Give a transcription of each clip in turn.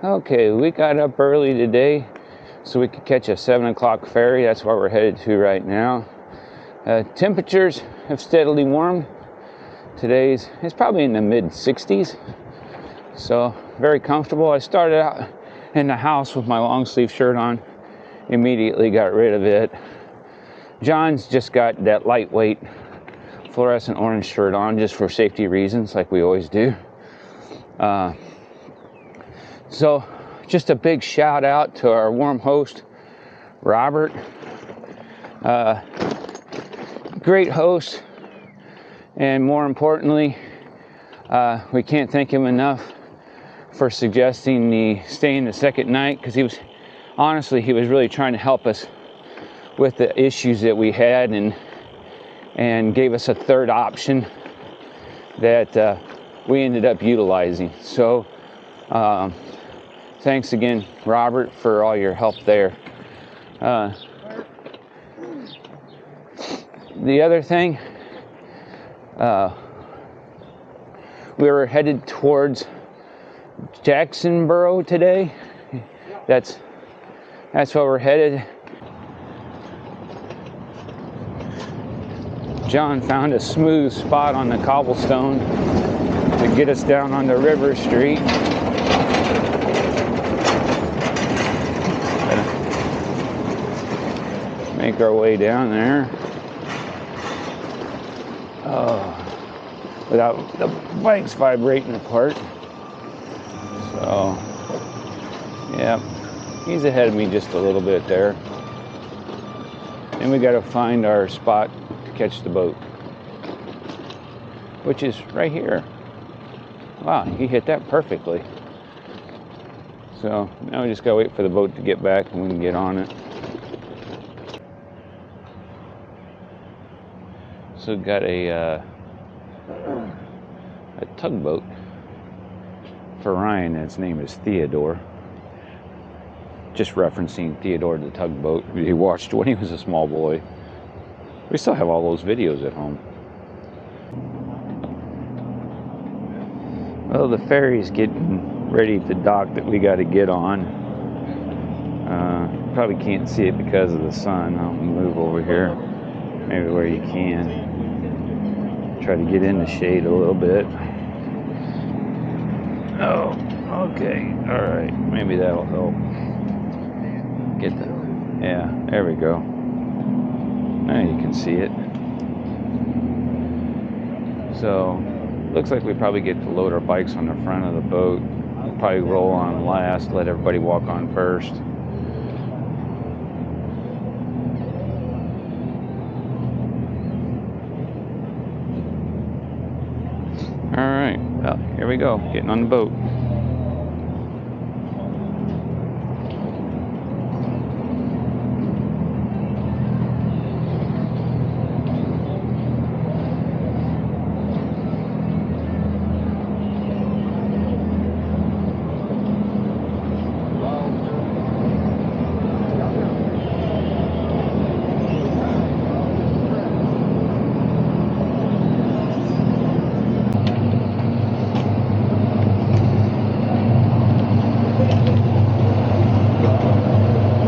Okay, we got up early today so we could catch a 7 o'clock ferry. That's where we're headed to right now. Temperatures have steadily warmed. It's probably in the mid 60s, so very comfortable. I started out in the house with my long sleeve shirt on, immediately got rid of it. John's just got that lightweight fluorescent orange shirt on just for safety reasons, like we always do. So just a big shout out to our warm host, Robert. Great host, and more importantly, we can't thank him enough for suggesting staying the second night, because he was really trying to help us with the issues that we had, and gave us a third option that we ended up utilizing. So thanks again, Robert, for all your help there. The other thing, we were headed towards Jacksonboro today. That's where we're headed. John found a smooth spot on the cobblestone to get us down onto River Street. Make our way down there. Without the bikes vibrating apart. So, yeah, he's ahead of me just a little bit there. And we got to find our spot to catch the boat, which is right here. Wow, he hit that perfectly. So now we just got to wait for the boat to get back and we can get on it. So got a tugboat for Ryan, and its name is Theodore. Just referencing Theodore the tugboat he watched when he was a small boy. We still have all those videos at home. Well, the ferry's getting ready to dock that we got to get on. Probably can't see it because of the sun. I'll move over here, maybe where you can. Try to get in the shade a little bit. Oh, okay, all right, maybe that'll help. Yeah, there we go. Now you can see it. So, looks like we probably get to load our bikes on the front of the boat. We'll probably roll on last, let everybody walk on first. All right, well, here we go, getting on the boat.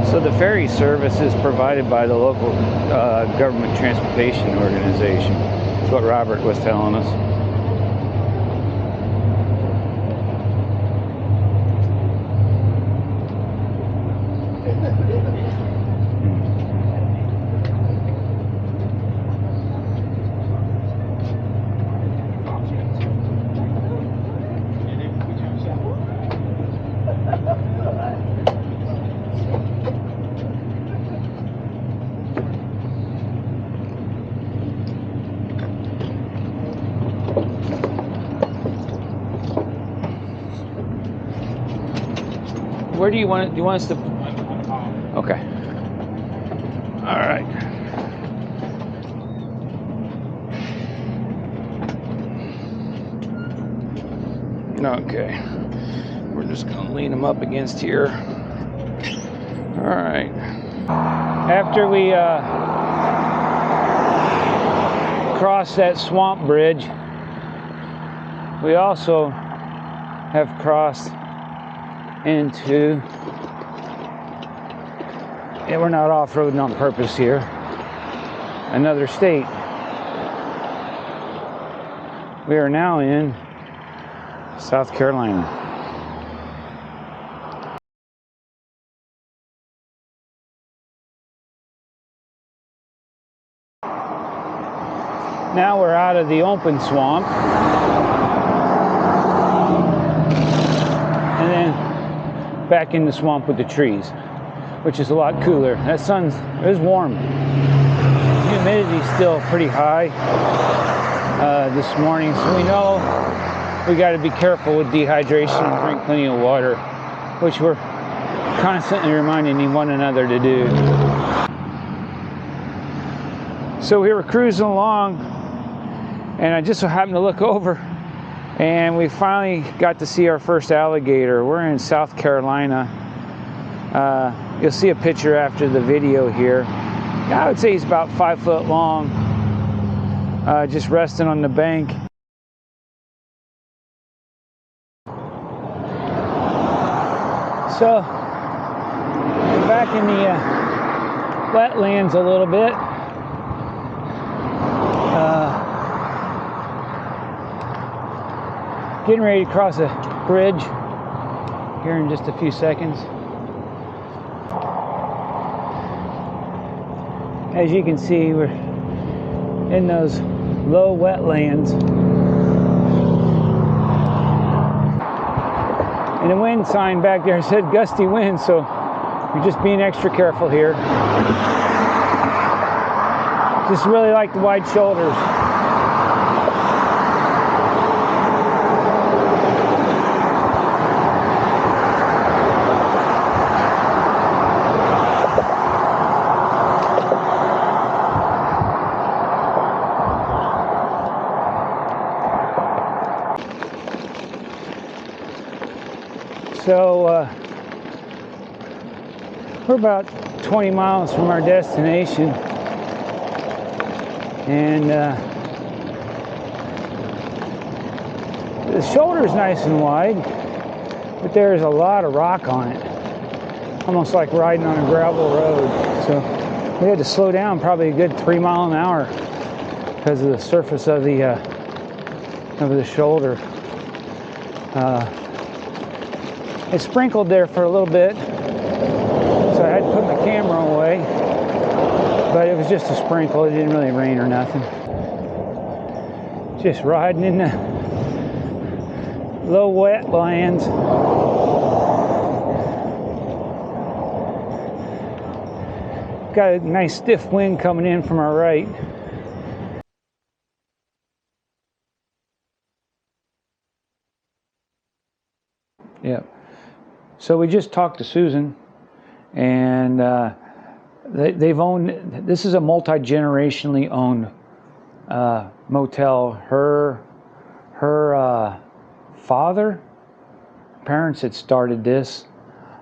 So the ferry service is provided by the local government transportation organization. That's what Robert was telling us. Where do you want it? Do you want us to? Okay. All right. Okay. We're just gonna lean them up against here. All right. After we cross that swamp bridge, we also have crossed into, and we're not off-roading on purpose here, another state. We are now in South Carolina. Now we're out of the open swamp. And then back in the swamp with the trees, which is a lot cooler. That sun is warm. Humidity's still pretty high this morning, so we know we got to be careful with dehydration and drink plenty of water, which we're constantly reminding one another to do. So we were cruising along, and I just so happened to look over, and we finally got to see our first alligator. We're in South Carolina. You'll see a picture after the video here. I would say he's about 5 foot long, just resting on the bank. So, we're back in the wetlands a little bit. Getting ready to cross a bridge here in just a few seconds. As you can see, we're in those low wetlands. And the wind sign back there said gusty wind, so you're just being extra careful here. Just really like the wide shoulders. So we're about 20 miles from our destination, and the shoulder's nice and wide, but there's a lot of rock on it, almost like riding on a gravel road. So we had to slow down probably a good 3 miles an hour because of the surface of the shoulder. It sprinkled there for a little bit, so I had to put my camera away, but it was just a sprinkle. It didn't really rain or nothing. Just riding in the low wetlands. Got a nice stiff wind coming in from our right. Yeah. So we just talked to Susan, and they've owned, this is a multi-generationally owned Motel Her. Her parents had started this,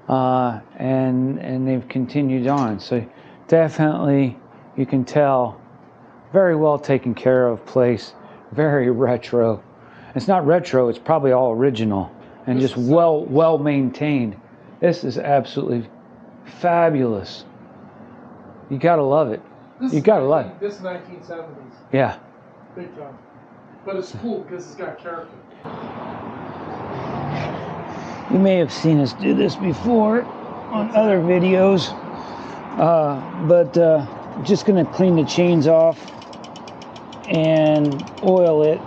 and they've continued on. So definitely, you can tell, very well taken care of place, very retro. It's not retro, it's probably all original. And just well maintained. This is absolutely fabulous. You gotta love it. You gotta love it. This is 1970s. Yeah. Big time. But it's cool because it's got character. You may have seen us do this before on other videos, but just gonna clean the chains off and oil it.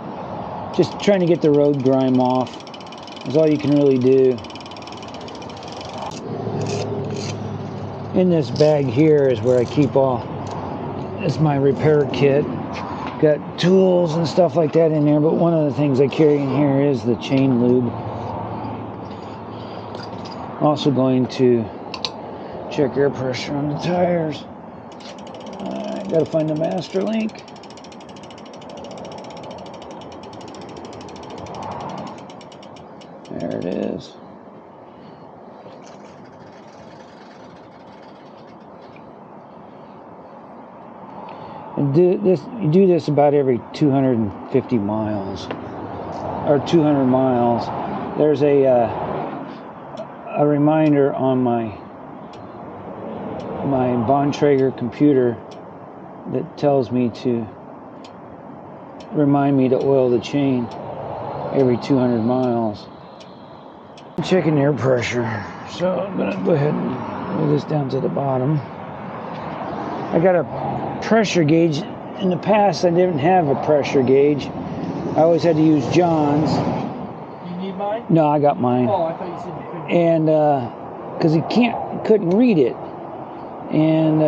Just trying to get the road grime off. That's all you can really do. In this bag here is where I keep all, it's my repair kit. Got tools and stuff like that in there, but one of the things I carry in here is the chain lube. Also going to check air pressure on the tires. I gotta find the master link. There it is. And you do this about every 250 miles or 200 miles. There's a a reminder on my Bontrager computer that tells me to remind me to oil the chain every 200 miles. I'm checking air pressure, so I'm gonna go ahead and move this down to the bottom. I got a pressure gauge. In the past, I didn't have a pressure gauge. I always had to use John's. You need mine? No, I got mine. Oh, I thought you said you couldn't. And because he couldn't read it, and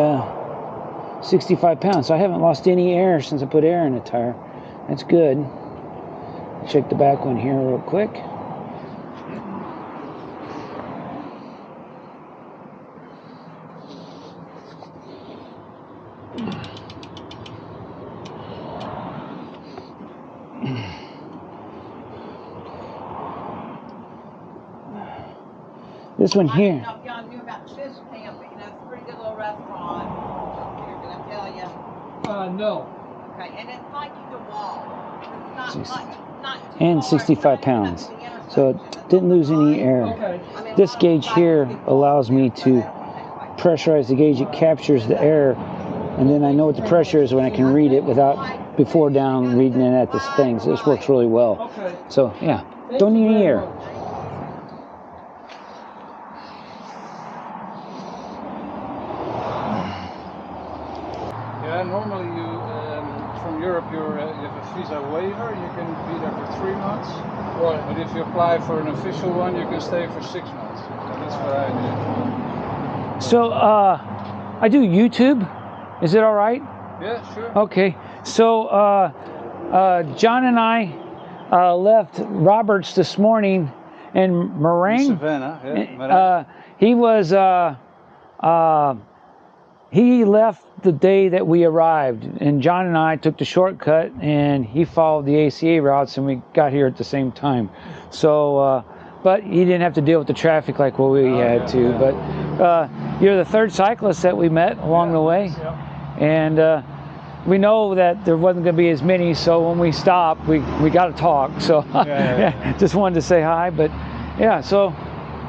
65 pounds. So I haven't lost any air since I put air in the tire. That's good. Check the back one here real quick. This one here. I don't know if y'all knew about Fish Camp, but you know, it's a pretty good little restaurant. Here, did I tell you? No. Okay, and it's like you can walk. It's not too And far. 65 pounds. So it didn't lose any air. Okay. This gauge here allows me to pressurize the gauge. It captures the air, and then I know what the pressure is when I can read it without before down reading it at this thing. So this works really well. Okay. So yeah, don't need any air. Yeah, normally you from Europe you have a visa waiver. You can be there for 3 months. Right. But if you apply for an official one, you can stay for 6 months. So that's what I did. So I do YouTube. Is it all right? Yeah, sure. Okay. So John and I left Roberts this morning in Meringue. Savannah, yeah. He left the day that we arrived, and John and I took the shortcut, and he followed the ACA routes, and we got here at the same time. So, but he didn't have to deal with the traffic like what we had to. Yeah. But you're the third cyclist that we met along the way, and we know that there wasn't going to be as many. So when we stopped, we got to talk. So just wanted to say hi. But yeah, so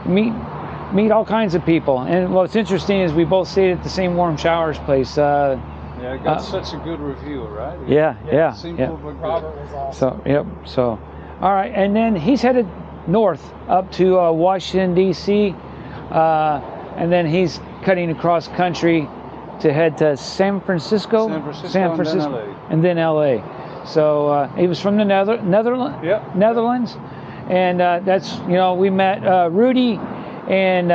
meet all kinds of people. And what's interesting is we both stayed at the same warm showers place. Yeah, it got such a good review, right? Yeah. Simple but good. Robert was awesome. So all right, and then he's headed north up to Washington D.C. And then he's cutting across country to head to San Francisco, and then LA. So he was from the Netherlands, and that's, you know, we met Rudy and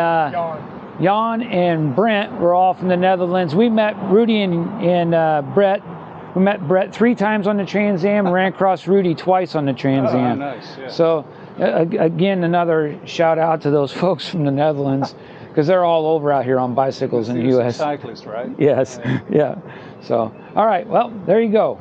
Jan and Brent were all from the Netherlands. We met Rudy and Brett. We met Brett 3 times on the Trans Am, ran across Rudy twice on the Trans Am. Oh, nice. Yeah. So again, another shout out to those folks from the Netherlands, because they're all over out here on bicycles in the U.S. Cyclists, right? Yes, yeah. So, all right, well, there you go.